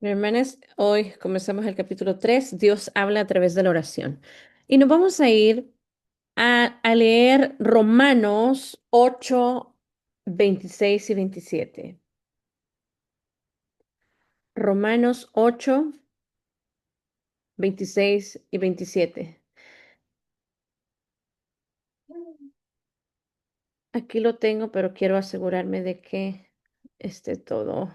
Mi hermanas, hoy comenzamos el capítulo 3. Dios habla a través de la oración. Y nos vamos a ir a leer Romanos 8, 26 y 27. Romanos 8, 26 y 27. Aquí lo tengo, pero quiero asegurarme de que esté todo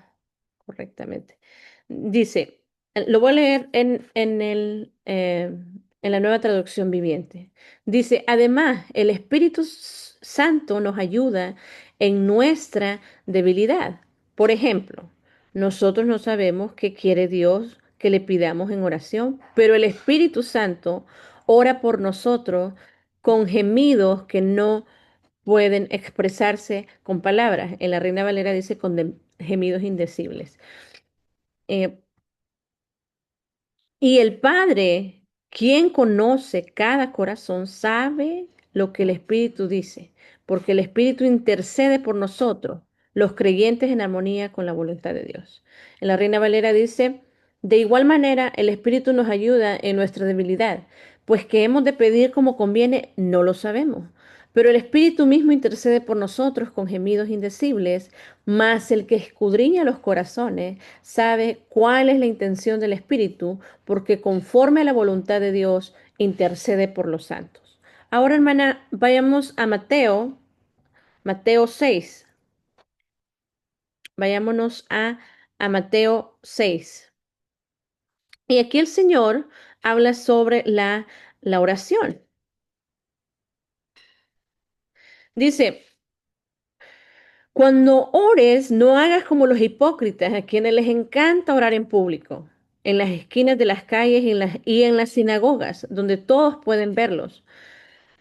correctamente. Dice, lo voy a leer en la nueva traducción viviente. Dice, además, el Santo nos ayuda en nuestra debilidad. Por ejemplo, nosotros no sabemos qué quiere Dios que le pidamos en oración, pero el Espíritu Santo ora por nosotros con gemidos que no pueden expresarse con palabras. En la Reina Valera dice con gemidos indecibles. Eh, y el Padre, quien conoce cada corazón, sabe lo que el Espíritu dice, porque el Espíritu intercede por nosotros, los creyentes en armonía con la voluntad de Dios. En la Reina Valera dice, de igual manera, el Espíritu nos ayuda en nuestra debilidad, pues que hemos de pedir como conviene, no lo sabemos. Pero el Espíritu mismo intercede por nosotros con gemidos indecibles, mas el que escudriña los corazones sabe cuál es la intención del Espíritu, porque conforme a la voluntad de Dios intercede por los santos. Ahora, hermana, vayamos a Mateo, Mateo 6. Vayámonos a Mateo 6. Y aquí el Señor habla sobre la oración. Dice, cuando ores, no hagas como los hipócritas, a quienes les encanta orar en público, en las esquinas de las calles y en las sinagogas, donde todos pueden verlos.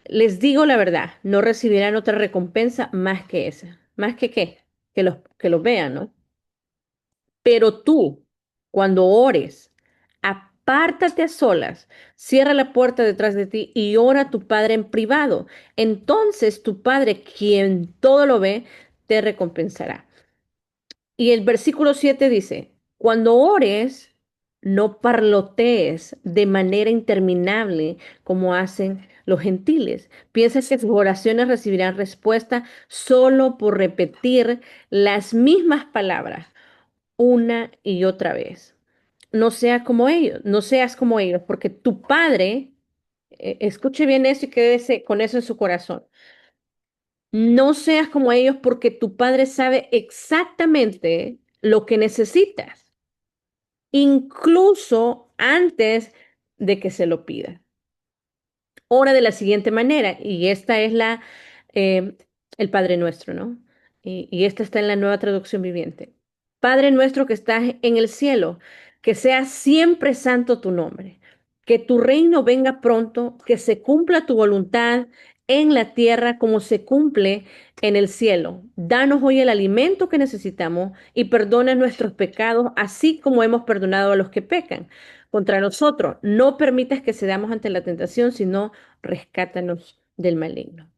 Les digo la verdad, no recibirán otra recompensa más que esa. ¿Más que qué? Que los vean, ¿no? Pero tú, cuando ores, apártate a solas, cierra la puerta detrás de ti y ora a tu Padre en privado. Entonces tu Padre, quien todo lo ve, te recompensará. Y el versículo 7 dice, cuando ores, no parlotees de manera interminable como hacen los gentiles. Piensas que sus oraciones recibirán respuesta solo por repetir las mismas palabras una y otra vez. No seas como ellos, no seas como ellos, porque tu Padre, escuche bien eso y quédese con eso en su corazón. No seas como ellos porque tu Padre sabe exactamente lo que necesitas, incluso antes de que se lo pidas. Ora de la siguiente manera, y esta es eh, el Padre Nuestro, ¿no? Y esta está en la nueva traducción viviente. Padre nuestro que estás en el cielo, que sea siempre santo tu nombre, que tu reino venga pronto, que se cumpla tu voluntad en la tierra como se cumple en el cielo. Danos hoy el alimento que necesitamos y perdona nuestros pecados, así como hemos perdonado a los que pecan contra nosotros. No permitas que cedamos ante la tentación, sino rescátanos del maligno.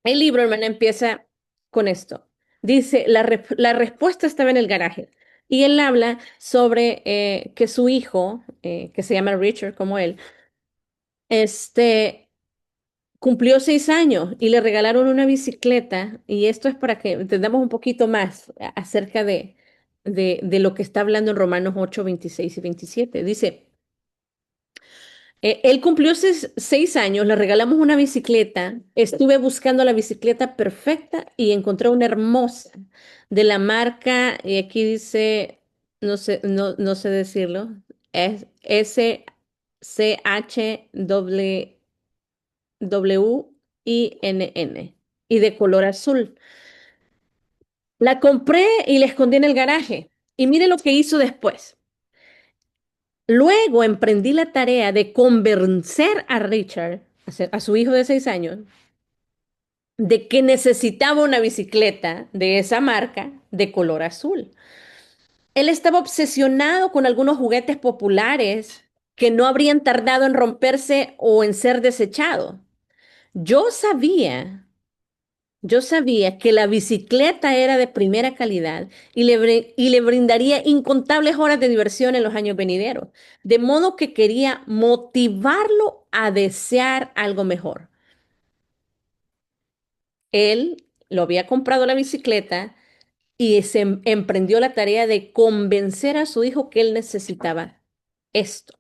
El libro, hermana, empieza con esto. Dice, la respuesta estaba en el garaje. Y él habla sobre que su hijo, que se llama Richard como él, este, cumplió 6 años y le regalaron una bicicleta. Y esto es para que entendamos un poquito más acerca de lo que está hablando en Romanos 8, 26 y 27. Dice, él cumplió 6 años, le regalamos una bicicleta, estuve buscando la bicicleta perfecta y encontré una hermosa de la marca, y aquí dice, no sé, no sé decirlo, es SCHWINN y de color azul. La compré y la escondí en el garaje. Y mire lo que hizo después. Luego emprendí la tarea de convencer a Richard, a su hijo de 6 años, de que necesitaba una bicicleta de esa marca de color azul. Él estaba obsesionado con algunos juguetes populares que no habrían tardado en romperse o en ser desechados. Yo sabía Yo sabía que la bicicleta era de primera calidad y le brindaría incontables horas de diversión en los años venideros, de modo que quería motivarlo a desear algo mejor. Él lo había comprado la bicicleta y emprendió la tarea de convencer a su hijo que él necesitaba esto.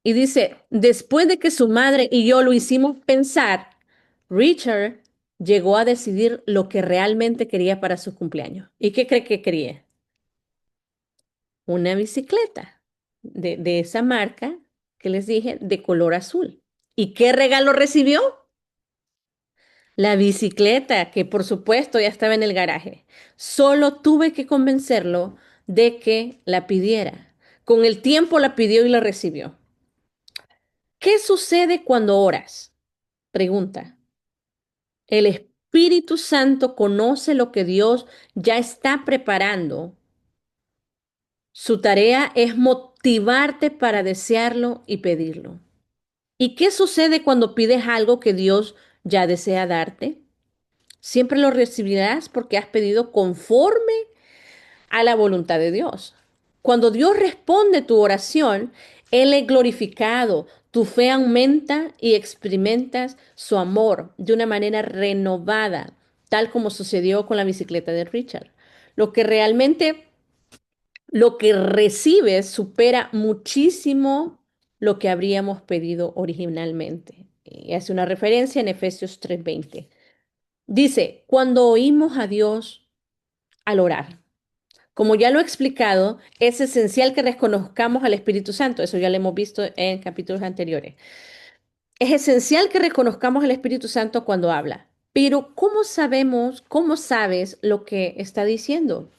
Y dice, después de que su madre y yo lo hicimos pensar, Richard llegó a decidir lo que realmente quería para su cumpleaños. ¿Y qué cree que quería? Una bicicleta de esa marca que les dije, de color azul. ¿Y qué regalo recibió? La bicicleta, que por supuesto ya estaba en el garaje. Solo tuve que convencerlo de que la pidiera. Con el tiempo la pidió y la recibió. ¿Qué sucede cuando oras? Pregunta. El Espíritu Santo conoce lo que Dios ya está preparando. Su tarea es motivarte para desearlo y pedirlo. ¿Y qué sucede cuando pides algo que Dios ya desea darte? Siempre lo recibirás porque has pedido conforme a la voluntad de Dios. Cuando Dios responde tu oración, Él es glorificado, tu fe aumenta y experimentas su amor de una manera renovada, tal como sucedió con la bicicleta de Richard. Lo que realmente, lo que recibes supera muchísimo lo que habríamos pedido originalmente. Y hace una referencia en Efesios 3:20. Dice, cuando oímos a Dios al orar. Como ya lo he explicado, es esencial que reconozcamos al Espíritu Santo. Eso ya lo hemos visto en capítulos anteriores. Es esencial que reconozcamos al Espíritu Santo cuando habla. Pero ¿cómo sabemos, cómo sabes lo que está diciendo?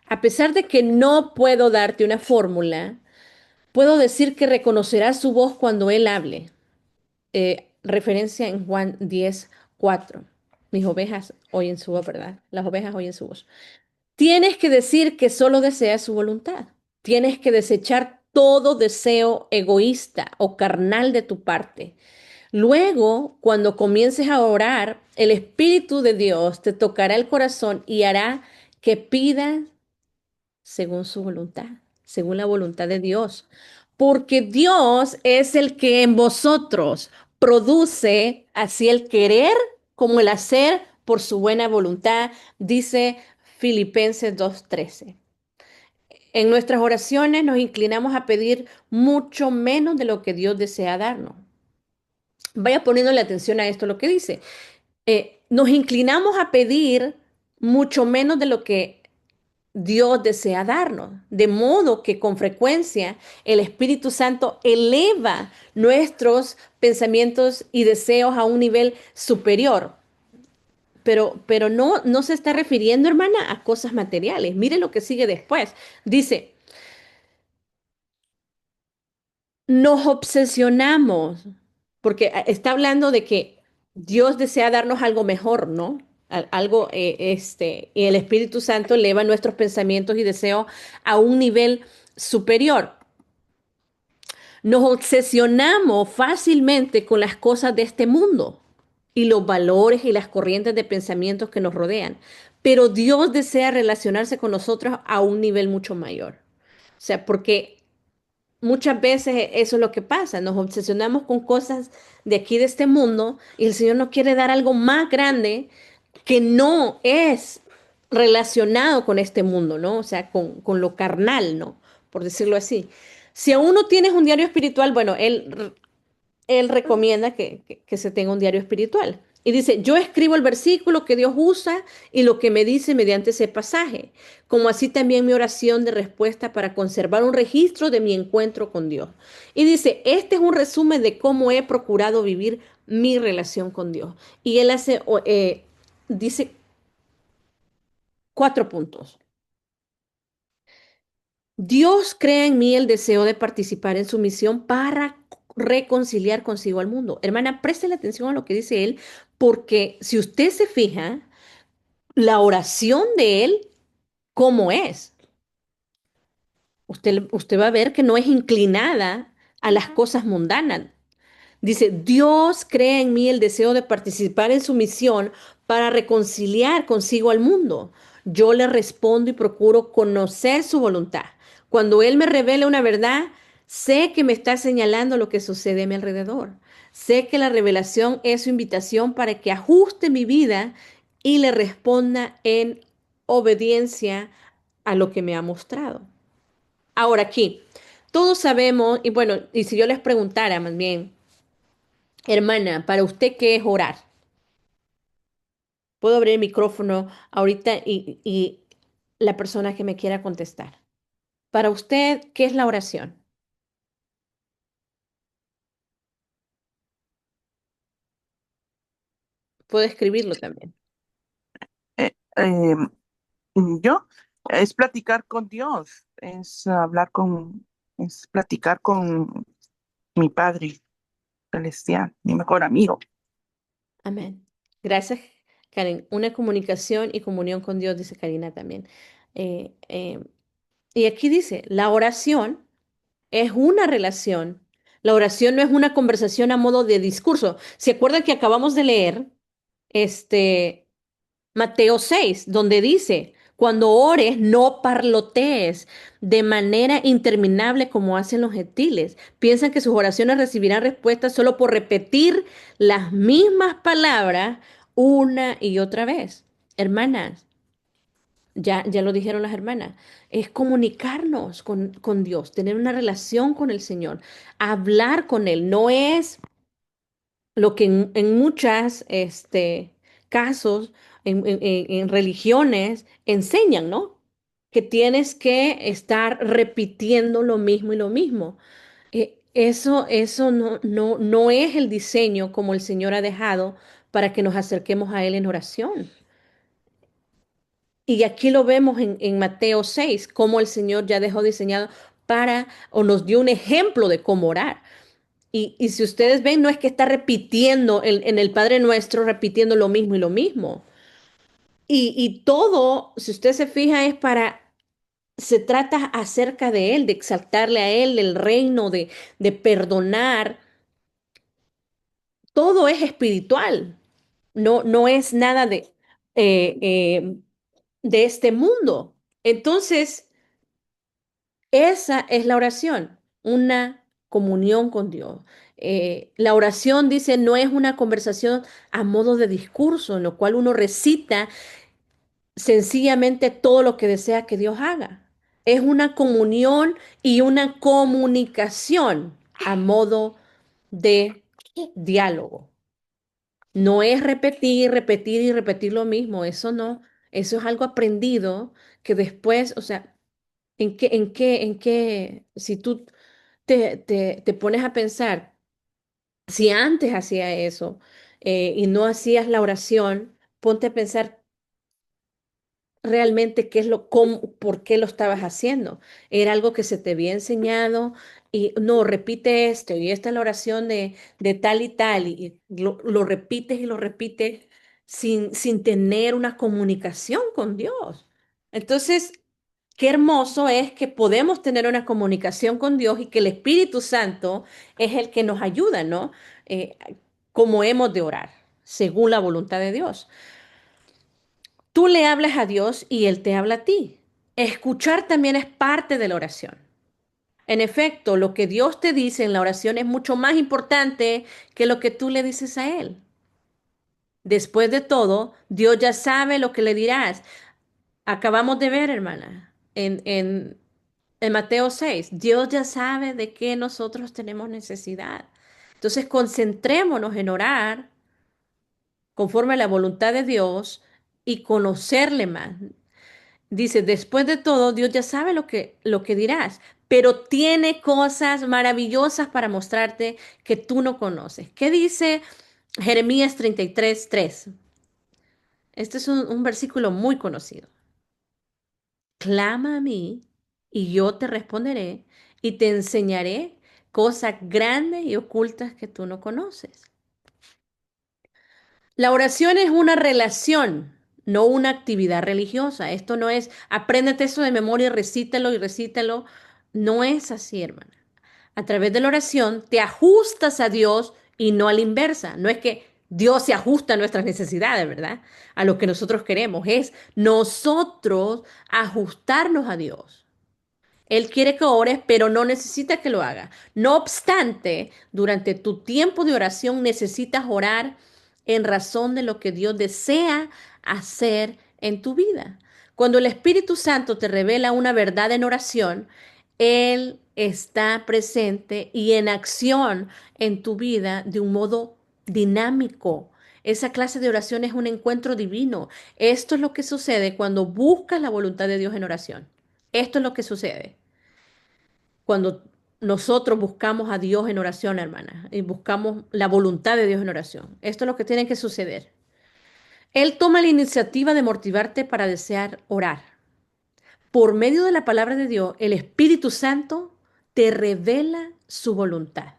A pesar de que no puedo darte una fórmula, puedo decir que reconocerás su voz cuando Él hable. Referencia en Juan 10:4. Mis ovejas oyen su voz, ¿verdad? Las ovejas oyen su voz. Tienes que decir que solo deseas su voluntad. Tienes que desechar todo deseo egoísta o carnal de tu parte. Luego, cuando comiences a orar, el Espíritu de Dios te tocará el corazón y hará que pidas según su voluntad, según la voluntad de Dios. Porque Dios es el que en vosotros produce así el querer como el hacer por su buena voluntad, dice Filipenses 2:13. En nuestras oraciones nos inclinamos a pedir mucho menos de lo que Dios desea darnos. Vaya poniéndole atención a esto, lo que dice. Nos inclinamos a pedir mucho menos de lo que Dios desea darnos, de modo que con frecuencia el Espíritu Santo eleva nuestros pensamientos y deseos a un nivel superior. Pero no, no se está refiriendo, hermana, a cosas materiales. Mire lo que sigue después. Dice, nos obsesionamos, porque está hablando de que Dios desea darnos algo mejor, ¿no? Algo, y el Espíritu Santo eleva nuestros pensamientos y deseos a un nivel superior. Nos obsesionamos fácilmente con las cosas de este mundo y los valores y las corrientes de pensamientos que nos rodean, pero Dios desea relacionarse con nosotros a un nivel mucho mayor. O sea, porque muchas veces eso es lo que pasa, nos obsesionamos con cosas de aquí de este mundo y el Señor nos quiere dar algo más grande que no es relacionado con este mundo, ¿no? O sea, con lo carnal, ¿no? Por decirlo así. Si aún no tienes un diario espiritual, bueno, él recomienda que se tenga un diario espiritual. Y dice, yo escribo el versículo que Dios usa y lo que me dice mediante ese pasaje, como así también mi oración de respuesta para conservar un registro de mi encuentro con Dios. Y dice, este es un resumen de cómo he procurado vivir mi relación con Dios. Y él dice 4 puntos. Dios crea en mí el deseo de participar en su misión para reconciliar consigo al mundo. Hermana, preste la atención a lo que dice él, porque si usted se fija, la oración de él, ¿cómo es? Usted va a ver que no es inclinada a las cosas mundanas. Dice, Dios crea en mí el deseo de participar en su misión para reconciliar consigo al mundo. Yo le respondo y procuro conocer su voluntad. Cuando Él me revela una verdad, sé que me está señalando lo que sucede a mi alrededor. Sé que la revelación es su invitación para que ajuste mi vida y le responda en obediencia a lo que me ha mostrado. Ahora aquí, todos sabemos, y bueno, y si yo les preguntara más bien, hermana, ¿para usted qué es orar? Puedo abrir el micrófono ahorita y la persona que me quiera contestar. Para usted, ¿qué es la oración? Puedo escribirlo también. Eh, eh, yo, es platicar con Dios, es platicar con mi Padre Celestial, mi mejor amigo. Amén. Gracias, Karen. Una comunicación y comunión con Dios, dice Karina también. Eh, eh, y aquí dice, la oración es una relación. La oración no es una conversación a modo de discurso. ¿Se acuerdan que acabamos de leer este Mateo 6, donde dice, cuando ores, no parlotees de manera interminable como hacen los gentiles? Piensan que sus oraciones recibirán respuestas solo por repetir las mismas palabras una y otra vez. Hermanas, ya lo dijeron las hermanas, es comunicarnos con Dios, tener una relación con el Señor, hablar con Él. No es lo que en muchas casos, en religiones, enseñan, ¿no? Que tienes que estar repitiendo lo mismo y lo mismo. Eso no es el diseño como el Señor ha dejado para que nos acerquemos a Él en oración. Y aquí lo vemos en Mateo 6, cómo el Señor ya dejó diseñado para, o nos dio un ejemplo de cómo orar. Y si ustedes ven, no es que está repitiendo en el Padre Nuestro, repitiendo lo mismo y lo mismo. Y todo, si usted se fija, se trata acerca de Él, de exaltarle a Él, el reino, de perdonar. Todo es espiritual, no es nada eh, eh, de este mundo. Entonces, esa es la oración, una comunión con Dios. La oración, dice, no es una conversación a modo de discurso, en lo cual uno recita sencillamente todo lo que desea que Dios haga. Es una comunión y una comunicación a modo de diálogo. No es repetir, repetir y repetir lo mismo, eso no, eso es algo aprendido que después, o sea, si tú te pones a pensar, si antes hacía eso y no hacías la oración, ponte a pensar realmente qué es por qué lo estabas haciendo. Era algo que se te había enseñado y no, repite esto y esta es la oración de tal y tal y lo repites y lo repites sin tener una comunicación con Dios. Entonces, qué hermoso es que podemos tener una comunicación con Dios y que el Espíritu Santo es el que nos ayuda, ¿no? Eh, Como hemos de orar, según la voluntad de Dios. Tú le hablas a Dios y Él te habla a ti. Escuchar también es parte de la oración. En efecto, lo que Dios te dice en la oración es mucho más importante que lo que tú le dices a Él. Después de todo, Dios ya sabe lo que le dirás. Acabamos de ver, hermana, en Mateo 6, Dios ya sabe de qué nosotros tenemos necesidad. Entonces, concentrémonos en orar conforme a la voluntad de Dios y conocerle más. Dice, después de todo, Dios ya sabe lo que dirás, pero tiene cosas maravillosas para mostrarte que tú no conoces. ¿Qué dice Jeremías 33:3? Este es un versículo muy conocido. Clama a mí y yo te responderé y te enseñaré cosas grandes y ocultas que tú no conoces. La oración es una relación, no una actividad religiosa. Esto no es, apréndete eso de memoria y recítalo. No es así, hermana. A través de la oración te ajustas a Dios y no a la inversa. No es que Dios se ajusta a nuestras necesidades, ¿verdad? A lo que nosotros queremos. Es nosotros ajustarnos a Dios. Él quiere que ores, pero no necesita que lo haga. No obstante, durante tu tiempo de oración necesitas orar en razón de lo que Dios desea hacer en tu vida. Cuando el Espíritu Santo te revela una verdad en oración, Él está presente y en acción en tu vida de un modo dinámico. Esa clase de oración es un encuentro divino. Esto es lo que sucede cuando buscas la voluntad de Dios en oración. Esto es lo que sucede cuando nosotros buscamos a Dios en oración, hermana, y buscamos la voluntad de Dios en oración. Esto es lo que tiene que suceder. Él toma la iniciativa de motivarte para desear orar. Por medio de la palabra de Dios, el Espíritu Santo te revela su voluntad.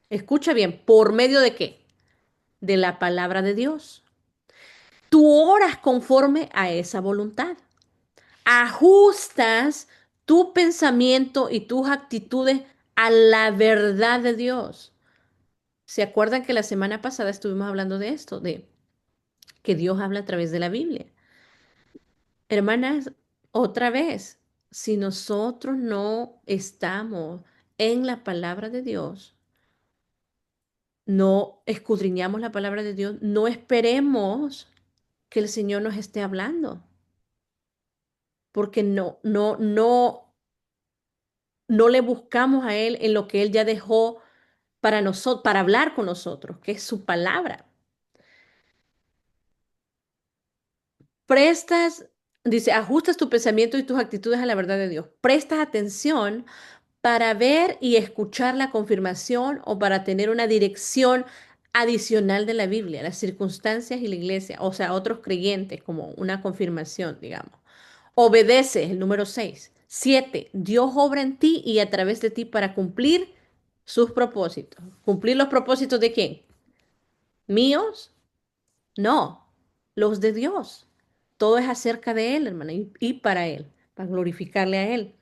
Escucha bien, ¿por medio de qué? De la palabra de Dios. Tú oras conforme a esa voluntad. Ajustas tu pensamiento y tus actitudes a la verdad de Dios. ¿Se acuerdan que la semana pasada estuvimos hablando de esto, de que Dios habla a través de la Biblia? Hermanas, otra vez, si nosotros no estamos en la palabra de Dios, no escudriñamos la palabra de Dios, no esperemos que el Señor nos esté hablando, porque no le buscamos a Él en lo que Él ya dejó para nosotros, para hablar con nosotros, que es su palabra. Prestas, dice, ajustas tu pensamiento y tus actitudes a la verdad de Dios. Prestas atención para ver y escuchar la confirmación o para tener una dirección adicional de la Biblia, las circunstancias y la iglesia, o sea, otros creyentes, como una confirmación, digamos. Obedece, el número 6. 7. Dios obra en ti y a través de ti para cumplir sus propósitos. ¿Cumplir los propósitos de quién? ¿Míos? No, los de Dios. Todo es acerca de Él, hermana, y para Él, para glorificarle a Él.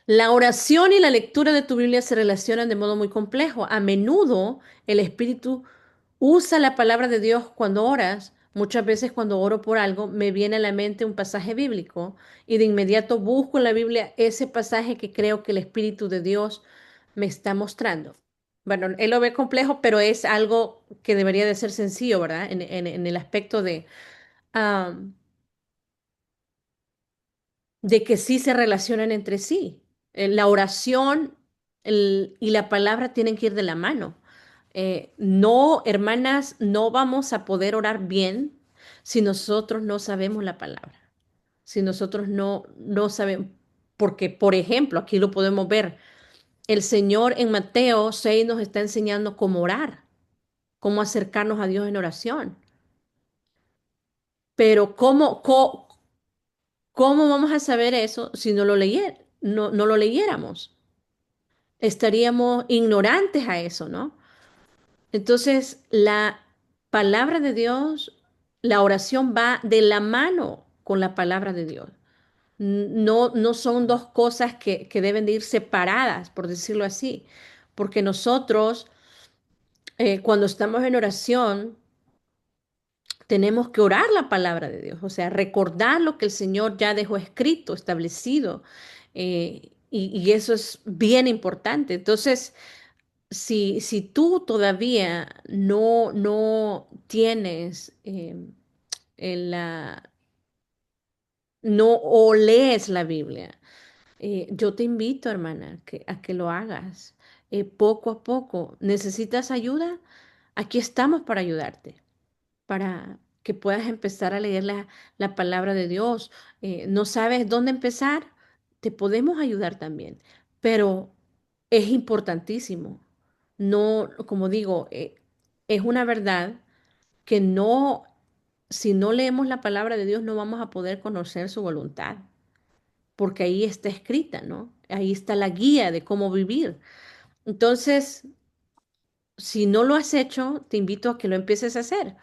La oración y la lectura de tu Biblia se relacionan de modo muy complejo. A menudo el Espíritu usa la palabra de Dios cuando oras. Muchas veces cuando oro por algo me viene a la mente un pasaje bíblico y de inmediato busco en la Biblia ese pasaje que creo que el Espíritu de Dios me está mostrando. Bueno, él lo ve complejo, pero es algo que debería de ser sencillo, ¿verdad? En el aspecto ah, de que sí se relacionan entre sí. La oración y la palabra tienen que ir de la mano. No, hermanas, no vamos a poder orar bien si nosotros no sabemos la palabra, si nosotros no sabemos, porque, por ejemplo, aquí lo podemos ver, el Señor en Mateo 6 nos está enseñando cómo orar, cómo acercarnos a Dios en oración, pero ¿cómo vamos a saber eso si no lo leyéramos? Estaríamos ignorantes a eso, ¿no? Entonces, la palabra de Dios, la oración va de la mano con la palabra de Dios. No son dos cosas que deben de ir separadas, por decirlo así, porque nosotros, cuando estamos en oración, tenemos que orar la palabra de Dios, o sea, recordar lo que el Señor ya dejó escrito, establecido, y eso es bien importante. Entonces, si tú todavía no tienes la, no o lees la Biblia, yo te invito, hermana, a que lo hagas poco a poco. ¿Necesitas ayuda? Aquí estamos para ayudarte, para que puedas empezar a leer la palabra de Dios. ¿No sabes dónde empezar? Te podemos ayudar también, pero es importantísimo. No, como digo, es una verdad que no, si no leemos la palabra de Dios, no vamos a poder conocer su voluntad, porque ahí está escrita, ¿no? Ahí está la guía de cómo vivir. Entonces, si no lo has hecho, te invito a que lo empieces a hacer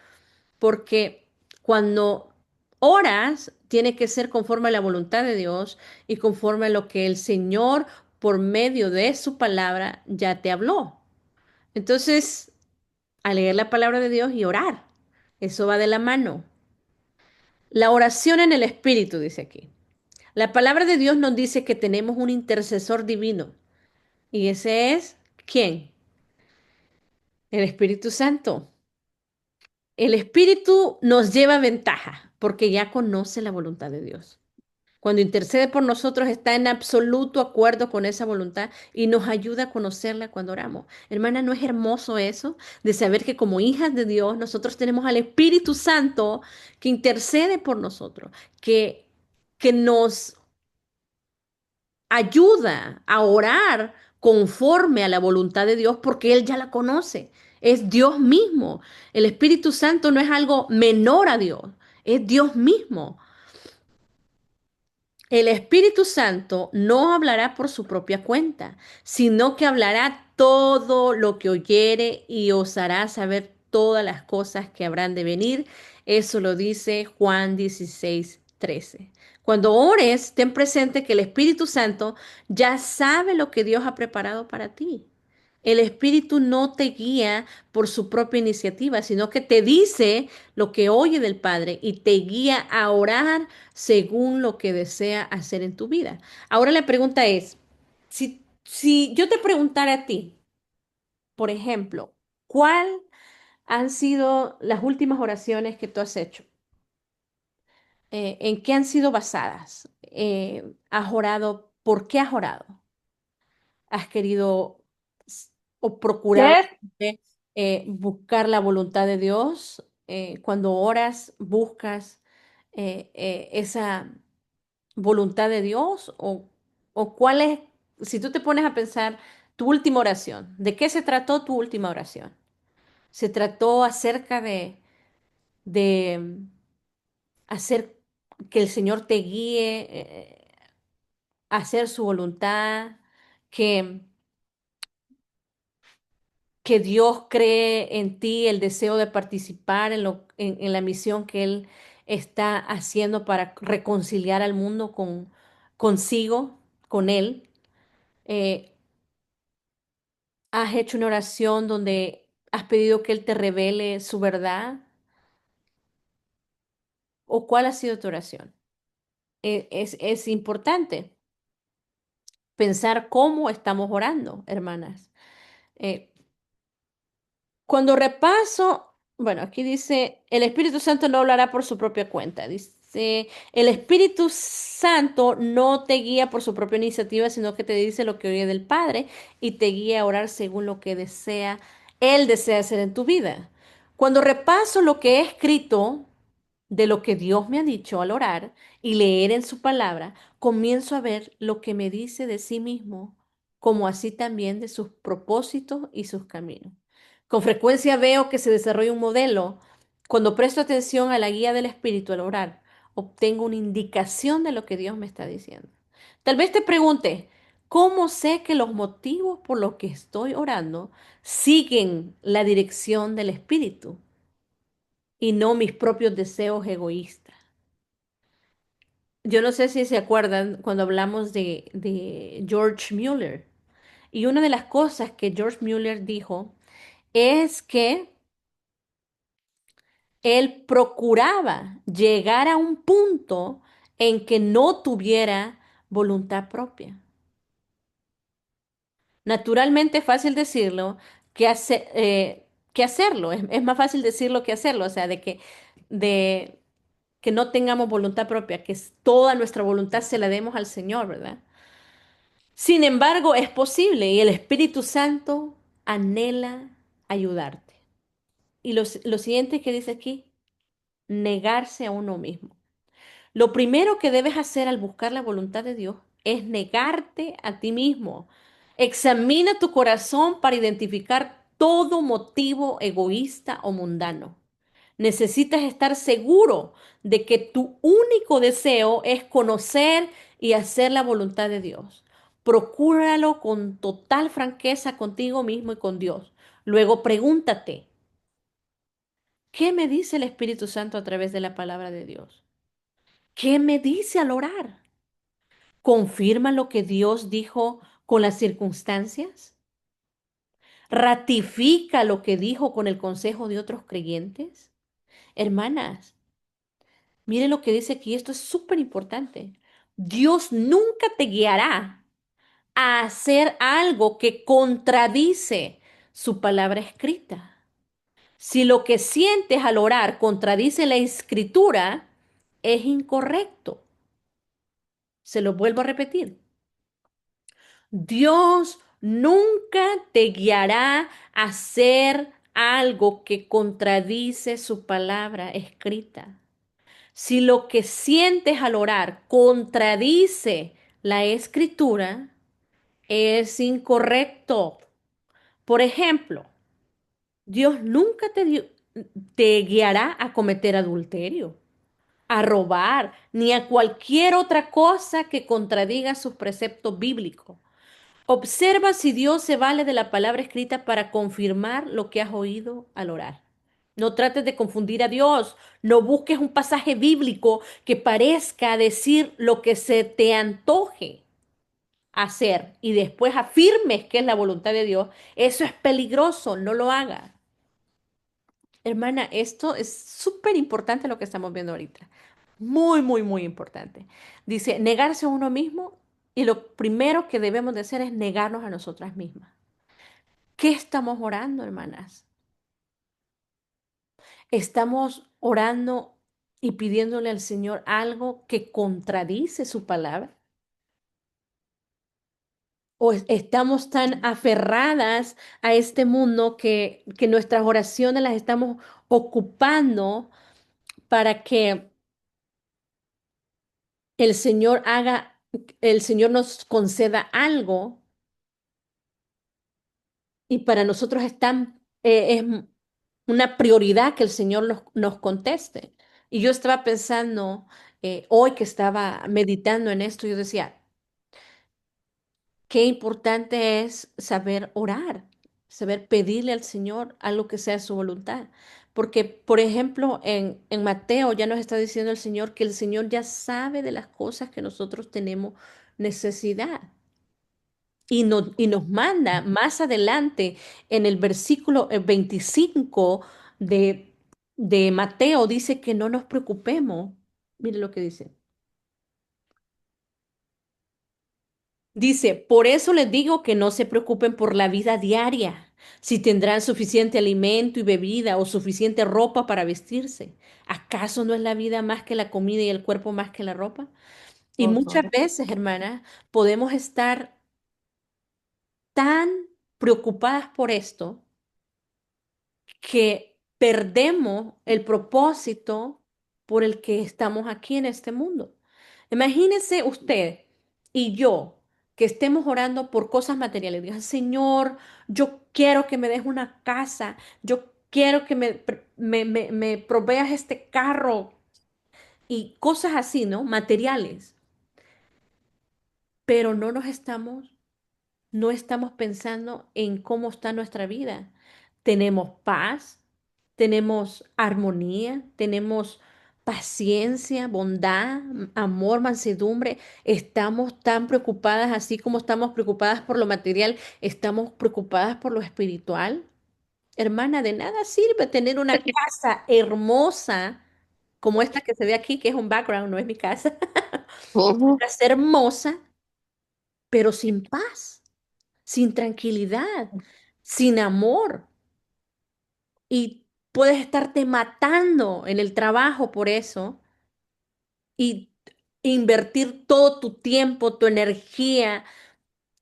porque cuando oras, tiene que ser conforme a la voluntad de Dios y conforme a lo que el Señor, por medio de su palabra, ya te habló. Entonces, a leer la palabra de Dios y orar, eso va de la mano. La oración en el Espíritu, dice aquí. La palabra de Dios nos dice que tenemos un intercesor divino. ¿Y ese es quién? El Espíritu Santo. El Espíritu nos lleva ventaja porque ya conoce la voluntad de Dios. Cuando intercede por nosotros está en absoluto acuerdo con esa voluntad y nos ayuda a conocerla cuando oramos. Hermana, ¿no es hermoso eso de saber que como hijas de Dios nosotros tenemos al Espíritu Santo que intercede por nosotros, que, que nos ayuda a orar conforme a la voluntad de Dios porque Él ya la conoce? Es Dios mismo. El Espíritu Santo no es algo menor a Dios, es Dios mismo. El Espíritu Santo no hablará por su propia cuenta, sino que hablará todo lo que oyere y os hará saber todas las cosas que habrán de venir. Eso lo dice Juan 16:13. Cuando ores, ten presente que el Espíritu Santo ya sabe lo que Dios ha preparado para ti. El Espíritu no te guía por su propia iniciativa, sino que te dice lo que oye del Padre y te guía a orar según lo que desea hacer en tu vida. Ahora la pregunta es, si yo te preguntara a ti, por ejemplo, ¿cuál han sido las últimas oraciones que tú has hecho? ¿En qué han sido basadas? ¿Has orado? ¿Por qué has orado? ¿Has querido o procurado ¿Qué? buscar la voluntad de Dios? Cuando oras, buscas esa voluntad de Dios o cuál es, si tú te pones a pensar tu última oración, ¿de qué se trató tu última oración? ¿Se trató acerca de hacer que el Señor te guíe a hacer su voluntad, que, que Dios cree en ti el deseo de participar en la misión que Él está haciendo para reconciliar al mundo consigo, con Él? Eh, ¿Has hecho una oración donde has pedido que Él te revele su verdad? ¿O cuál ha sido tu oración? Es importante pensar cómo estamos orando, hermanas. Eh, Cuando repaso, bueno, aquí dice, el Espíritu Santo no hablará por su propia cuenta. Dice, el Espíritu Santo no te guía por su propia iniciativa, sino que te dice lo que oye del Padre y te guía a orar según lo que Él desea hacer en tu vida. Cuando repaso lo que he escrito de lo que Dios me ha dicho al orar y leer en su palabra, comienzo a ver lo que me dice de sí mismo, como así también de sus propósitos y sus caminos. Con frecuencia veo que se desarrolla un modelo. Cuando presto atención a la guía del Espíritu al orar, obtengo una indicación de lo que Dios me está diciendo. Tal vez te pregunte, ¿cómo sé que los motivos por los que estoy orando siguen la dirección del Espíritu y no mis propios deseos egoístas? Yo no sé si se acuerdan cuando hablamos de George Mueller. Y una de las cosas que George Mueller dijo es que él procuraba llegar a un punto en que no tuviera voluntad propia. Naturalmente es fácil decirlo que hacerlo. Es más fácil decirlo que hacerlo. O sea, de que no tengamos voluntad propia, que toda nuestra voluntad se la demos al Señor, ¿verdad? Sin embargo, es posible y el Espíritu Santo anhela ayudarte. Y lo siguiente que dice aquí, negarse a uno mismo. Lo primero que debes hacer al buscar la voluntad de Dios es negarte a ti mismo. Examina tu corazón para identificar todo motivo egoísta o mundano. Necesitas estar seguro de que tu único deseo es conocer y hacer la voluntad de Dios. Procúralo con total franqueza contigo mismo y con Dios. Luego pregúntate, ¿qué me dice el Espíritu Santo a través de la palabra de Dios? ¿Qué me dice al orar? ¿Confirma lo que Dios dijo con las circunstancias? ¿Ratifica lo que dijo con el consejo de otros creyentes? Hermanas, mire lo que dice aquí, esto es súper importante. Dios nunca te guiará a hacer algo que contradice su palabra escrita. Si lo que sientes al orar contradice la escritura, es incorrecto. Se lo vuelvo a repetir. Dios nunca te guiará a hacer algo que contradice su palabra escrita. Si lo que sientes al orar contradice la escritura, es incorrecto. Por ejemplo, Dios nunca te guiará a cometer adulterio, a robar, ni a cualquier otra cosa que contradiga sus preceptos bíblicos. Observa si Dios se vale de la palabra escrita para confirmar lo que has oído al orar. No trates de confundir a Dios. No busques un pasaje bíblico que parezca decir lo que se te antoje hacer y después afirmes que es la voluntad de Dios. Eso es peligroso. No lo hagas. Hermana, esto es súper importante lo que estamos viendo ahorita. Muy, muy, muy importante. Dice, negarse a uno mismo y lo primero que debemos de hacer es negarnos a nosotras mismas. ¿Qué estamos orando, hermanas? ¿Estamos orando y pidiéndole al Señor algo que contradice su palabra? ¿O estamos tan aferradas a este mundo que nuestras oraciones las estamos ocupando para que el Señor haga, el Señor nos conceda algo y para nosotros es una prioridad que el Señor nos conteste? Y yo estaba pensando, hoy que estaba meditando en esto, yo decía, qué importante es saber orar, saber pedirle al Señor algo que sea su voluntad. Porque, por ejemplo, en Mateo ya nos está diciendo el Señor que el Señor ya sabe de las cosas que nosotros tenemos necesidad. Y nos manda más adelante en el versículo 25 de, de Mateo, dice que no nos preocupemos. Mire lo que dice. Dice, por eso les digo que no se preocupen por la vida diaria, si tendrán suficiente alimento y bebida o suficiente ropa para vestirse. ¿Acaso no es la vida más que la comida y el cuerpo más que la ropa? Y muchas Ujú. veces, hermana, podemos estar tan preocupadas por esto que perdemos el propósito por el que estamos aquí en este mundo. Imagínese usted y yo que estemos orando por cosas materiales. Diga, Señor, yo quiero que me des una casa, yo quiero que me proveas este carro y cosas así, ¿no? Materiales, pero no estamos pensando en cómo está nuestra vida. Tenemos paz, tenemos armonía, tenemos paciencia, bondad, amor, mansedumbre. Estamos tan preocupadas, así como estamos preocupadas por lo material, estamos preocupadas por lo espiritual. Hermana, de nada sirve tener una casa hermosa como esta que se ve aquí, que es un background, no es mi casa. Ujú. Una casa hermosa, pero sin paz, sin tranquilidad, sin amor. Y puedes estarte matando en el trabajo por eso y invertir todo tu tiempo, tu energía,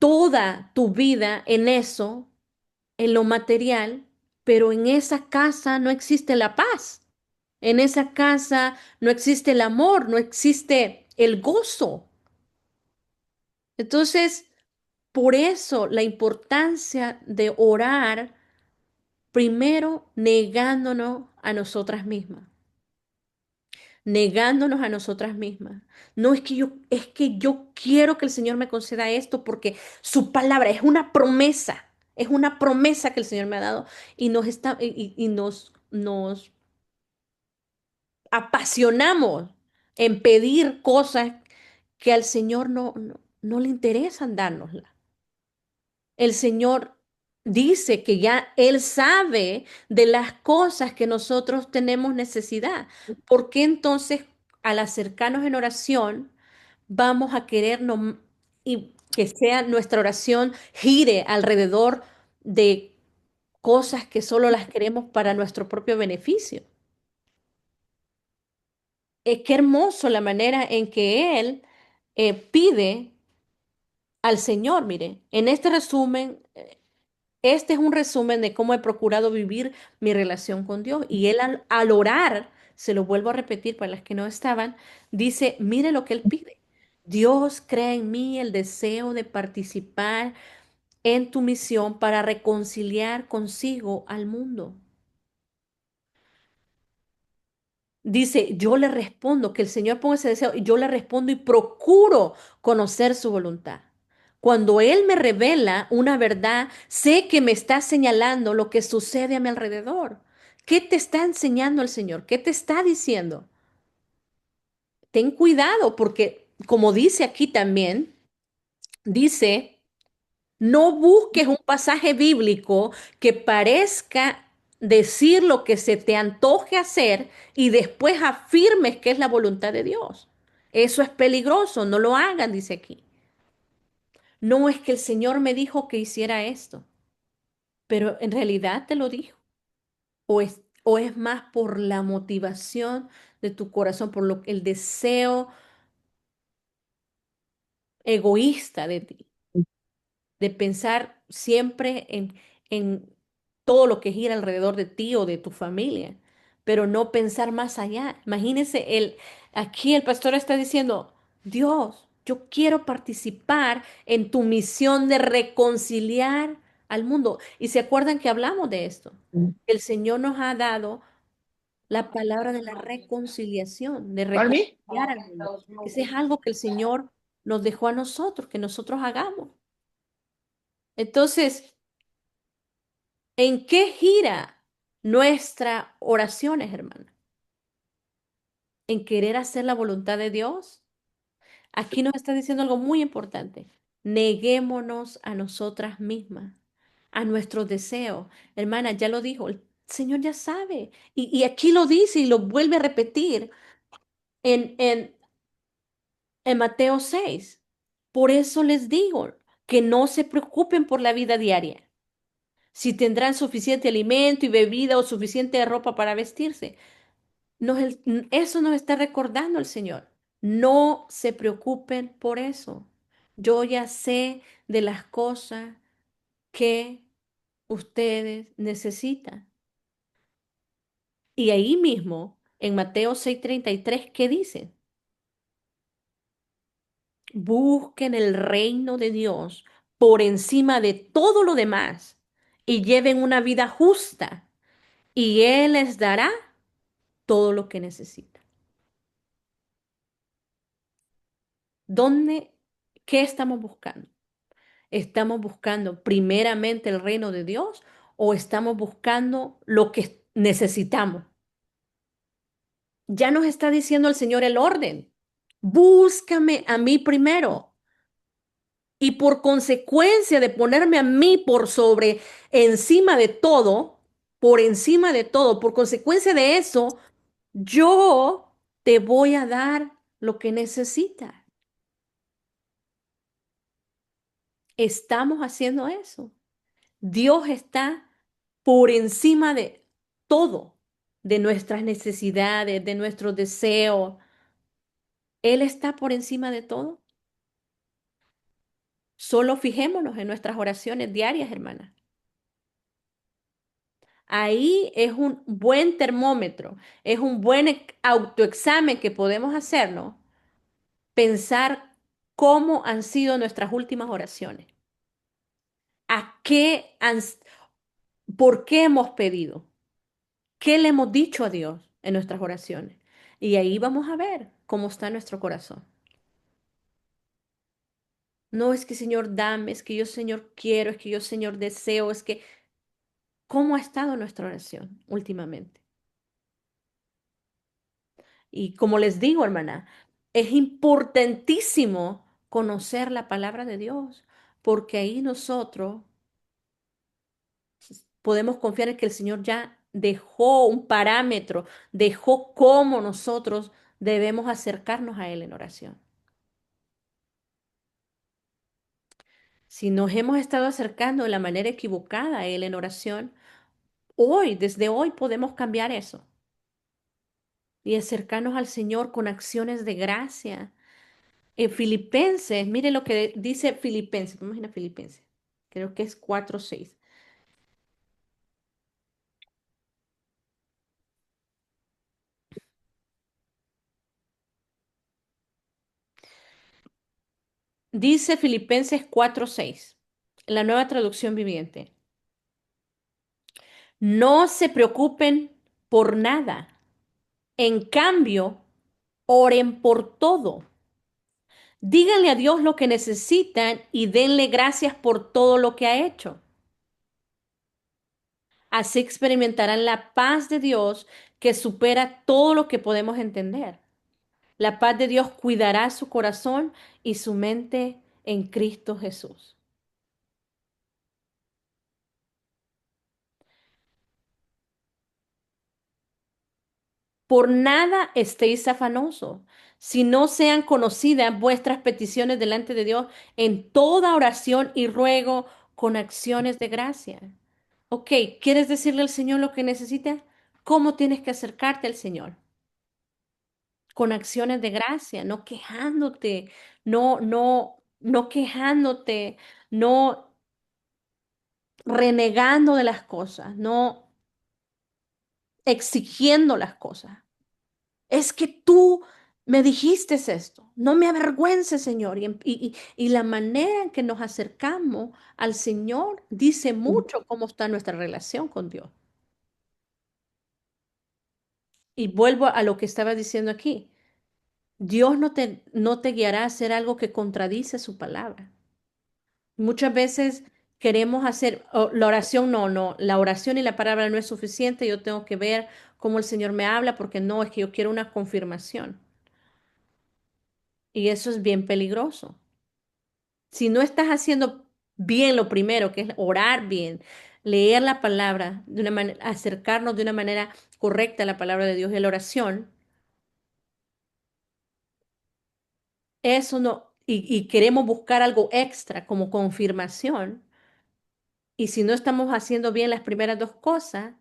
toda tu vida en eso, en lo material, pero en esa casa no existe la paz. En esa casa no existe el amor, no existe el gozo. Entonces, por eso la importancia de orar primero negándonos a nosotras mismas, negándonos a nosotras mismas. No es que yo quiero que el Señor me conceda esto porque su palabra es una promesa que el Señor me ha dado y nos apasionamos en pedir cosas que al Señor no le interesan dárnoslas. El Señor dice que ya Él sabe de las cosas que nosotros tenemos necesidad. ¿Por qué entonces al acercarnos en oración vamos a querer y que sea nuestra oración gire alrededor de cosas que solo las queremos para nuestro propio beneficio? Es que hermoso la manera en que Él pide al Señor. Mire, en este resumen, este es un resumen de cómo he procurado vivir mi relación con Dios. Y Él al orar, se lo vuelvo a repetir para las que no estaban, dice, mire lo que Él pide. Dios crea en mí el deseo de participar en tu misión para reconciliar consigo al mundo. Dice, yo le respondo, que el Señor ponga ese deseo, y yo le respondo y procuro conocer su voluntad. Cuando Él me revela una verdad, sé que me está señalando lo que sucede a mi alrededor. ¿Qué te está enseñando el Señor? ¿Qué te está diciendo? Ten cuidado porque, como dice aquí también, dice, no busques un pasaje bíblico que parezca decir lo que se te antoje hacer y después afirmes que es la voluntad de Dios. Eso es peligroso, no lo hagan, dice aquí. No es que el Señor me dijo que hiciera esto, pero en realidad te lo dijo. O es más por la motivación de tu corazón, por el deseo egoísta de ti, de pensar siempre en todo lo que gira alrededor de ti o de tu familia, pero no pensar más allá. Imagínense, aquí el pastor está diciendo, Dios, yo quiero participar en tu misión de reconciliar al mundo. Y se acuerdan que hablamos de esto. El Señor nos ha dado la palabra de la reconciliación, de ¿Army? reconciliar al mundo. Ese es algo que el Señor nos dejó a nosotros, que nosotros hagamos. Entonces, ¿en qué gira nuestra oraciones, hermana? ¿En querer hacer la voluntad de Dios? Aquí nos está diciendo algo muy importante. Neguémonos a nosotras mismas, a nuestros deseos. Hermana, ya lo dijo, el Señor ya sabe. Y aquí lo dice y lo vuelve a repetir en, en, en Mateo 6. Por eso les digo que no se preocupen por la vida diaria, si tendrán suficiente alimento y bebida o suficiente ropa para vestirse. Eso nos está recordando el Señor. No se preocupen por eso. Yo ya sé de las cosas que ustedes necesitan. Y ahí mismo, en Mateo 6:33, ¿qué dice? Busquen el reino de Dios por encima de todo lo demás y lleven una vida justa y Él les dará todo lo que necesitan. ¿Dónde, qué estamos buscando? ¿Estamos buscando primeramente el reino de Dios o estamos buscando lo que necesitamos? Ya nos está diciendo el Señor el orden. Búscame a mí primero. Y por consecuencia de ponerme a mí por sobre, encima de todo, por encima de todo, por consecuencia de eso, yo te voy a dar lo que necesitas. Estamos haciendo eso. Dios está por encima de todo, de nuestras necesidades, de nuestros deseos. Él está por encima de todo. Solo fijémonos en nuestras oraciones diarias, hermana. Ahí es un buen termómetro, es un buen autoexamen que podemos hacernos, pensar cómo han sido nuestras últimas oraciones, a qué por qué hemos pedido, qué le hemos dicho a Dios en nuestras oraciones. Y ahí vamos a ver cómo está nuestro corazón. No es que Señor dame, es que yo Señor quiero, es que yo Señor deseo, es que ¿cómo ha estado nuestra oración últimamente? Y como les digo, hermana, es importantísimo conocer la palabra de Dios, porque ahí nosotros Podemos confiar en que el Señor ya dejó un parámetro, dejó cómo nosotros debemos acercarnos a Él en oración. Si nos hemos estado acercando de la manera equivocada a Él en oración, hoy, desde hoy podemos cambiar eso y acercarnos al Señor con acciones de gracia. En Filipenses, mire lo que dice Filipenses, vamos a ir a Filipenses, creo que es 4:6. Dice Filipenses 4:6, la nueva traducción viviente. No se preocupen por nada. En cambio, oren por todo. Díganle a Dios lo que necesitan y denle gracias por todo lo que ha hecho. Así experimentarán la paz de Dios que supera todo lo que podemos entender. La paz de Dios cuidará su corazón y su mente en Cristo Jesús. Por nada estéis afanosos, si no sean conocidas vuestras peticiones delante de Dios en toda oración y ruego con acciones de gracia. Ok, ¿quieres decirle al Señor lo que necesitas? ¿Cómo tienes que acercarte al Señor? Con acciones de gracia, no quejándote, no quejándote, no renegando de las cosas, no exigiendo las cosas. Es que tú me dijiste esto, no me avergüences, Señor. Y la manera en que nos acercamos al Señor dice mucho cómo está nuestra relación con Dios. Y vuelvo a lo que estaba diciendo aquí. Dios no te guiará a hacer algo que contradice su palabra. Muchas veces queremos hacer la oración, no, la oración y la palabra no es suficiente. Yo tengo que ver cómo el Señor me habla porque no, es que yo quiero una confirmación. Y eso es bien peligroso. Si no estás haciendo bien lo primero, que es orar bien, leer la palabra de una manera, acercarnos de una manera correcta a la palabra de Dios y a la oración, eso no, y queremos buscar algo extra como confirmación, y si no estamos haciendo bien las primeras dos cosas,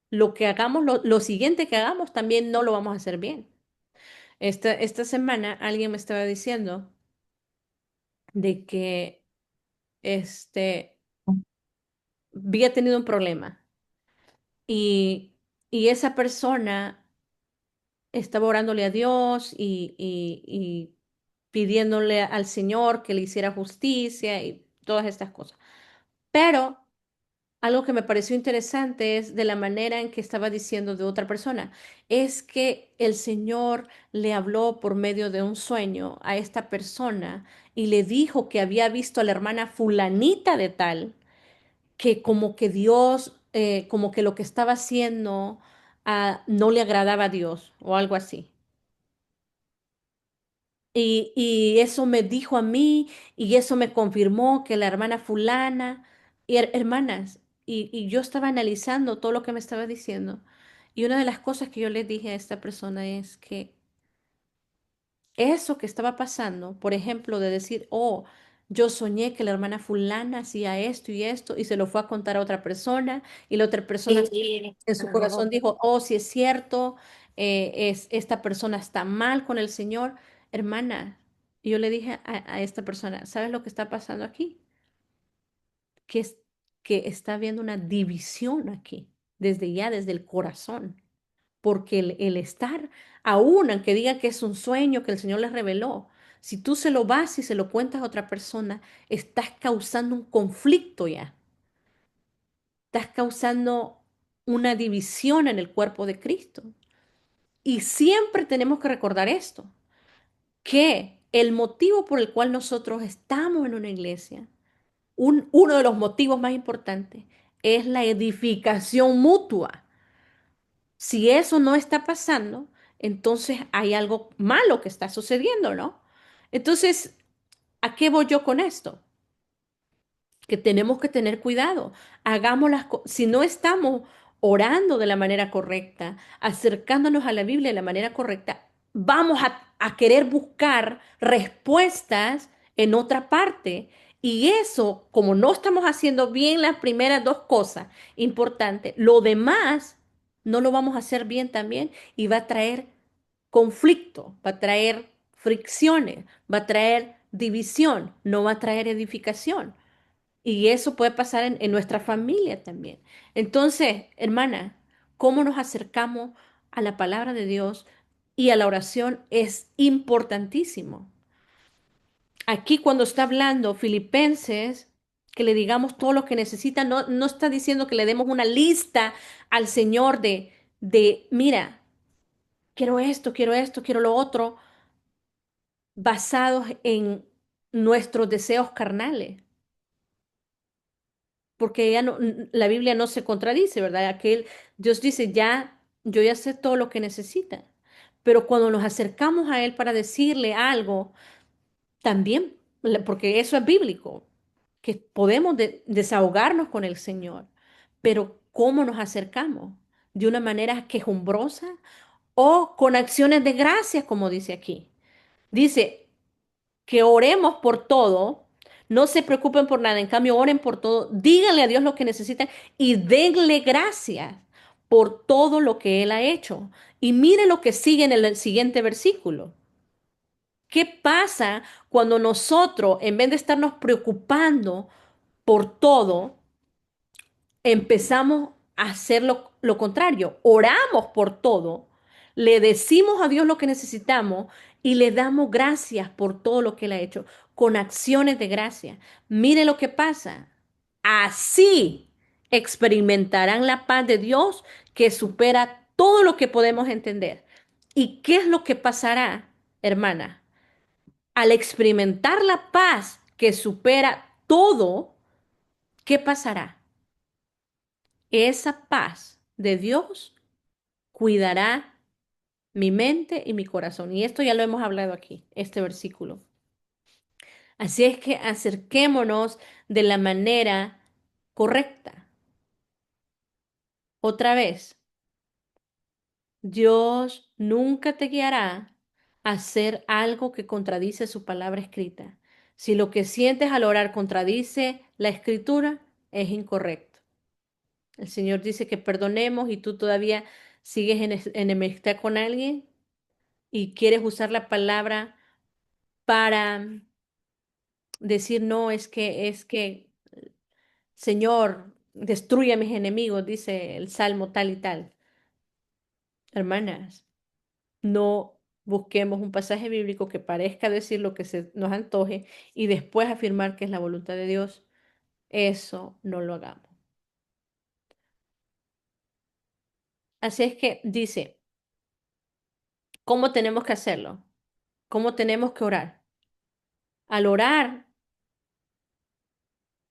lo que hagamos, lo siguiente que hagamos también no lo vamos a hacer bien. Esta semana alguien me estaba diciendo de que este, había tenido un problema y, y esa persona estaba orándole a Dios y pidiéndole al Señor que le hiciera justicia y todas estas cosas. Pero algo que me pareció interesante es de la manera en que estaba diciendo de otra persona, es que el Señor le habló por medio de un sueño a esta persona y le dijo que había visto a la hermana fulanita de tal, que como que Dios, como que lo que estaba haciendo no le agradaba a Dios o algo así. Y eso me dijo a mí y eso me confirmó que la hermana fulana, y hermanas, y yo estaba analizando todo lo que me estaba diciendo. Y una de las cosas que yo le dije a esta persona es que eso que estaba pasando, por ejemplo, de decir, oh, yo soñé que la hermana fulana hacía esto y esto, y se lo fue a contar a otra persona, y la otra persona en su corazón dijo, oh, si es cierto, esta persona está mal con el Señor. Hermana, y yo le dije a esta persona, ¿sabes lo que está pasando aquí? Que, es, que está habiendo una división aquí, desde ya, desde el corazón, porque el estar, aún aunque diga que es un sueño que el Señor les reveló, si tú se lo vas y se lo cuentas a otra persona, estás causando un conflicto ya, estás causando una división en el cuerpo de Cristo. Y siempre tenemos que recordar esto, que el motivo por el cual nosotros estamos en una iglesia, uno de los motivos más importantes, es la edificación mutua. Si eso no está pasando, entonces hay algo malo que está sucediendo, ¿no? Entonces, ¿a qué voy yo con esto? que tenemos que tener cuidado. Hagamos si no estamos orando de la manera correcta, acercándonos a la Biblia de la manera correcta, vamos a querer buscar respuestas en otra parte. Y eso, como no estamos haciendo bien las primeras dos cosas importantes, lo demás no lo vamos a hacer bien también y va a traer conflicto, va a traer fricciones, va a traer división, no va a traer edificación. Y eso puede pasar en nuestra familia también. Entonces, hermana, cómo nos acercamos a la palabra de Dios y a la oración es importantísimo. Aquí cuando está hablando Filipenses, que le digamos todo lo que necesita, no está diciendo que le demos una lista al Señor mira, quiero esto, quiero lo otro, basados en nuestros deseos carnales. Porque la Biblia no se contradice, ¿verdad? Dios dice, ya, yo ya sé todo lo que necesita. Pero cuando nos acercamos a Él para decirle algo, también, porque eso es bíblico, que podemos desahogarnos con el Señor. Pero ¿cómo nos acercamos? ¿De una manera quejumbrosa o con acciones de gracias, como dice aquí? Dice, que oremos por todo, no se preocupen por nada, en cambio oren por todo, díganle a Dios lo que necesitan y denle gracias por todo lo que Él ha hecho. Y mire lo que sigue en el siguiente versículo. ¿Qué pasa cuando nosotros, en vez de estarnos preocupando por todo, empezamos a hacer lo contrario? Oramos por todo, le decimos a Dios lo que necesitamos y le damos gracias por todo lo que Él ha hecho, con acciones de gracia. Mire lo que pasa. Así experimentarán la paz de Dios que supera todo lo que podemos entender. ¿Y qué es lo que pasará, hermana? Al experimentar la paz que supera todo, ¿qué pasará? Esa paz de Dios cuidará mi mente y mi corazón. Y esto ya lo hemos hablado aquí, este versículo. Así es que acerquémonos de la manera correcta. Otra vez, Dios nunca te guiará a hacer algo que contradice su palabra escrita. Si lo que sientes al orar contradice la escritura, es incorrecto. El Señor dice que perdonemos y tú todavía sigues en enemistad con alguien y quieres usar la palabra para decir, no, Señor, destruye a mis enemigos, dice el Salmo tal y tal. Hermanas, no busquemos un pasaje bíblico que parezca decir lo que se nos antoje y después afirmar que es la voluntad de Dios. Eso no lo hagamos. Así es que dice, ¿cómo tenemos que hacerlo? ¿Cómo tenemos que orar? Al orar,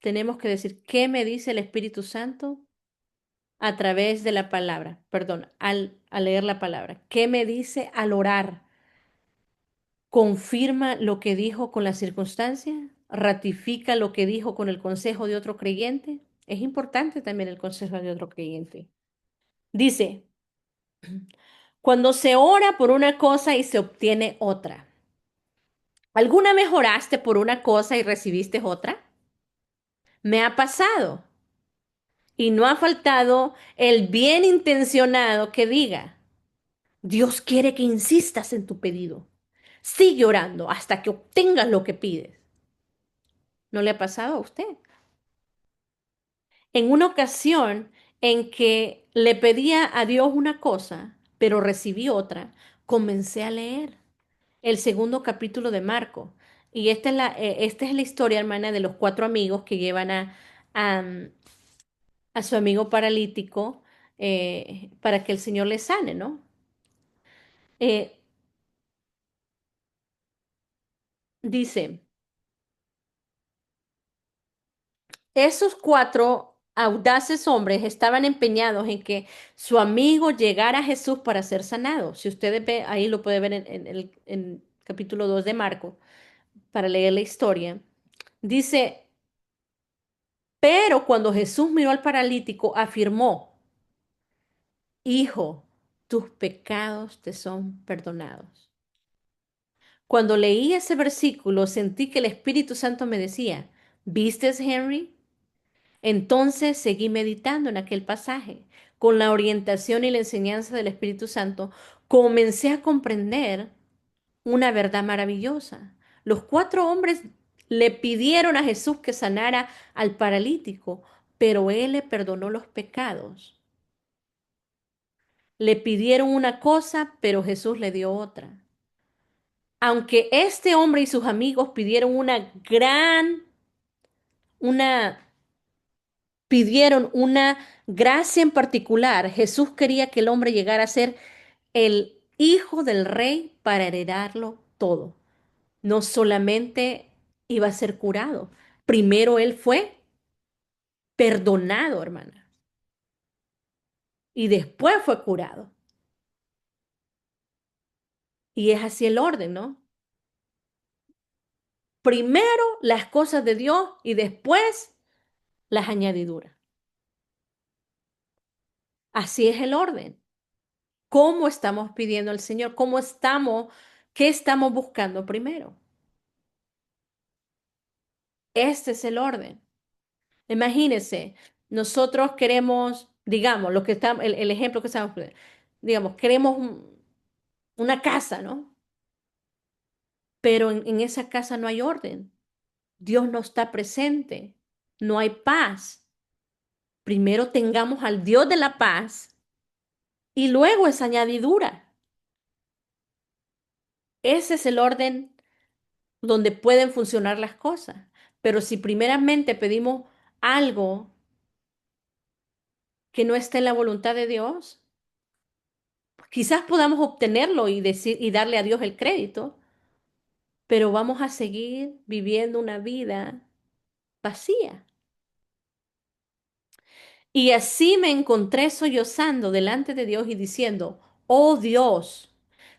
tenemos que decir, ¿qué me dice el Espíritu Santo a través de la palabra? Perdón, al leer la palabra. ¿Qué me dice al orar? ¿Confirma lo que dijo con la circunstancia? ¿Ratifica lo que dijo con el consejo de otro creyente? Es importante también el consejo de otro creyente. Dice, cuando se ora por una cosa y se obtiene otra. ¿Alguna vez oraste por una cosa y recibiste otra? Me ha pasado. Y no ha faltado el bien intencionado que diga, Dios quiere que insistas en tu pedido. Sigue orando hasta que obtengas lo que pides. ¿No le ha pasado a usted? En una ocasión en que le pedía a Dios una cosa, pero recibí otra, comencé a leer el segundo capítulo de Marco. Y esta es la historia, hermana, de los cuatro amigos que llevan a, a su amigo paralítico para que el Señor le sane, ¿no? Eh, dice, esos cuatro audaces hombres estaban empeñados en que su amigo llegara a Jesús para ser sanado. Si ustedes ven, ahí lo puede ver en en capítulo 2 de Marco, para leer la historia. Dice, Pero cuando Jesús miró al paralítico, afirmó, Hijo, tus pecados te son perdonados. Cuando leí ese versículo, sentí que el Espíritu Santo me decía, ¿vistes, Henry? Entonces seguí meditando en aquel pasaje. Con la orientación y la enseñanza del Espíritu Santo, comencé a comprender una verdad maravillosa. Los cuatro hombres le pidieron a Jesús que sanara al paralítico, pero él le perdonó los pecados. Le pidieron una cosa, pero Jesús le dio otra. Aunque este hombre y sus amigos una, pidieron una gracia en particular, Jesús quería que el hombre llegara a ser el hijo del rey para heredarlo todo. No solamente iba a ser curado, primero él fue perdonado, hermana, y después fue curado. Y es así el orden, ¿no? Primero las cosas de Dios y después las añadiduras. Así es el orden. ¿Cómo estamos pidiendo al Señor? ¿Qué estamos buscando primero? Este es el orden. Imagínense, nosotros queremos, digamos, lo que está, el ejemplo que estamos, digamos, queremos una casa, ¿no? Pero en esa casa no hay orden. Dios no está presente. No hay paz. Primero tengamos al Dios de la paz y luego esa añadidura. Ese es el orden donde pueden funcionar las cosas. Pero si primeramente pedimos algo que no esté en la voluntad de Dios, quizás podamos obtenerlo y decir y darle a Dios el crédito, pero vamos a seguir viviendo una vida vacía. Y así me encontré sollozando delante de Dios y diciendo, oh Dios,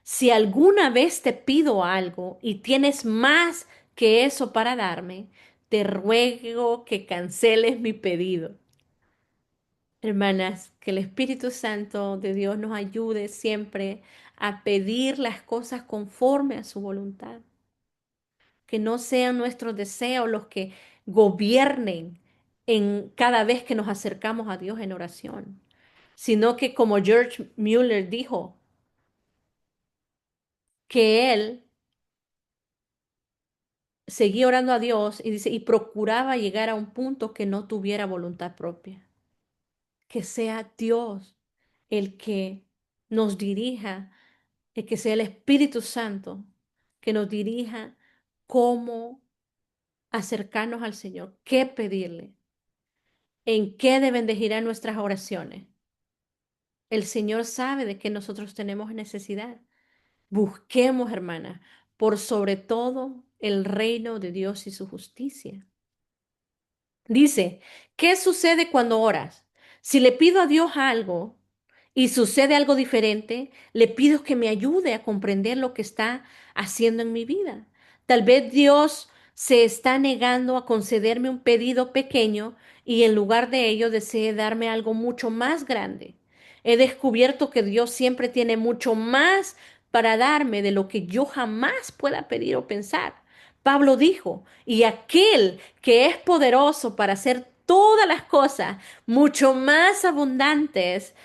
si alguna vez te pido algo y tienes más que eso para darme, te ruego que canceles mi pedido. Hermanas, que el Espíritu Santo de Dios nos ayude siempre a pedir las cosas conforme a su voluntad. Que no sean nuestros deseos los que gobiernen en cada vez que nos acercamos a Dios en oración, sino que como George Mueller dijo, que él seguía orando a Dios y dice, y procuraba llegar a un punto que no tuviera voluntad propia, que sea Dios el que nos dirija, el que sea el Espíritu Santo que nos dirija cómo acercarnos al Señor, qué pedirle, en qué deben de girar nuestras oraciones. El Señor sabe de qué nosotros tenemos necesidad. Busquemos, hermana, por sobre todo el reino de Dios y su justicia. Dice, ¿qué sucede cuando oras? Si le pido a Dios algo y sucede algo diferente, le pido que me ayude a comprender lo que está haciendo en mi vida. Tal vez Dios se está negando a concederme un pedido pequeño y en lugar de ello desee darme algo mucho más grande. He descubierto que Dios siempre tiene mucho más para darme de lo que yo jamás pueda pedir o pensar. Pablo dijo, y aquel que es poderoso para hacer todas las cosas mucho más abundantemente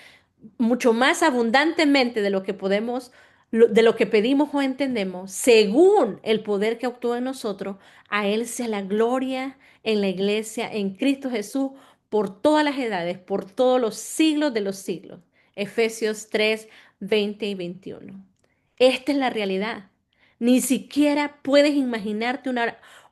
de lo que podemos, de lo que pedimos o entendemos, según el poder que actúa en nosotros, a Él sea la gloria en la iglesia, en Cristo Jesús, por todas las edades, por todos los siglos de los siglos. Efesios 3, 20 y 21. Esta es la realidad. Ni siquiera puedes imaginarte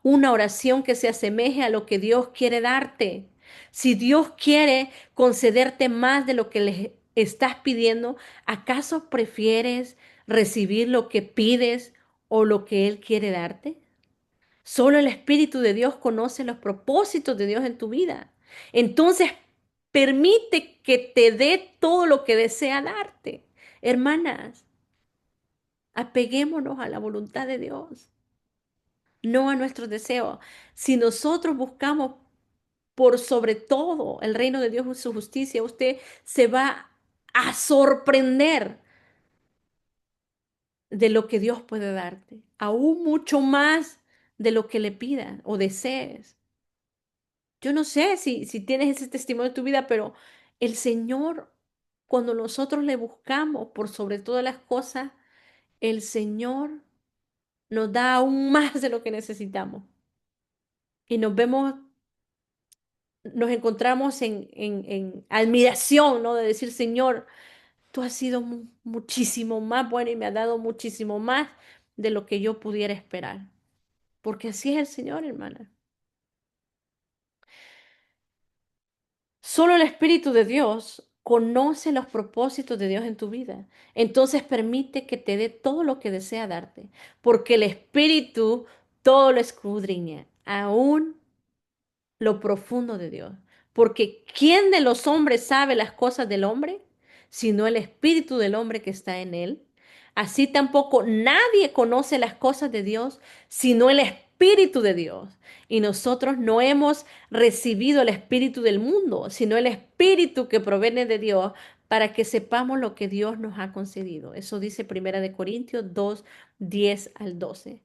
una oración que se asemeje a lo que Dios quiere darte. Si Dios quiere concederte más de lo que le estás pidiendo, ¿acaso prefieres recibir lo que pides o lo que Él quiere darte? Solo el Espíritu de Dios conoce los propósitos de Dios en tu vida. Entonces, permite que te dé todo lo que desea darte. Hermanas, apeguémonos a la voluntad de Dios, no a nuestros deseos. Si nosotros buscamos por sobre todo el reino de Dios y su justicia, usted se va a sorprender de lo que Dios puede darte, aún mucho más de lo que le pidas o desees. Yo no sé si tienes ese testimonio en tu vida, pero el Señor, cuando nosotros le buscamos por sobre todas las cosas, el Señor nos da aún más de lo que necesitamos. Y nos encontramos en admiración, ¿no? De decir, Señor, tú has sido muchísimo más bueno y me has dado muchísimo más de lo que yo pudiera esperar. Porque así es el Señor, hermana. Solo el Espíritu de Dios conoce los propósitos de Dios en tu vida. Entonces permite que te dé todo lo que desea darte. Porque el Espíritu todo lo escudriña, aún lo profundo de Dios. Porque ¿quién de los hombres sabe las cosas del hombre? Sino el espíritu del hombre que está en él. Así tampoco nadie conoce las cosas de Dios, sino el espíritu de Dios. Y nosotros no hemos recibido el espíritu del mundo, sino el espíritu que proviene de Dios para que sepamos lo que Dios nos ha concedido. Eso dice Primera de Corintios 2, 10 al 12.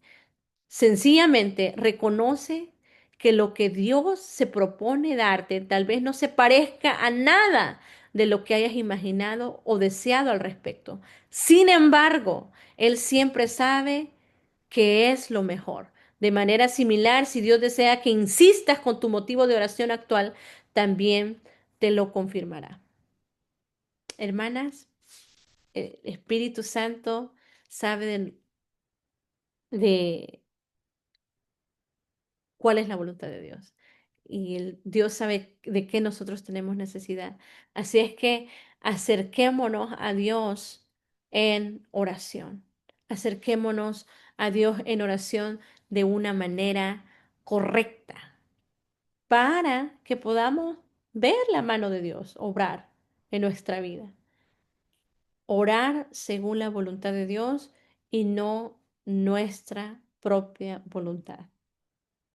Sencillamente reconoce que lo que Dios se propone darte tal vez no se parezca a nada de lo que hayas imaginado o deseado al respecto. Sin embargo, Él siempre sabe que es lo mejor. De manera similar, si Dios desea que insistas con tu motivo de oración actual, también te lo confirmará. Hermanas, el Espíritu Santo sabe de cuál es la voluntad de Dios. Y Dios sabe de qué nosotros tenemos necesidad. Así es que acerquémonos a Dios en oración. Acerquémonos a Dios en oración de una manera correcta para que podamos ver la mano de Dios obrar en nuestra vida. Orar según la voluntad de Dios y no nuestra propia voluntad.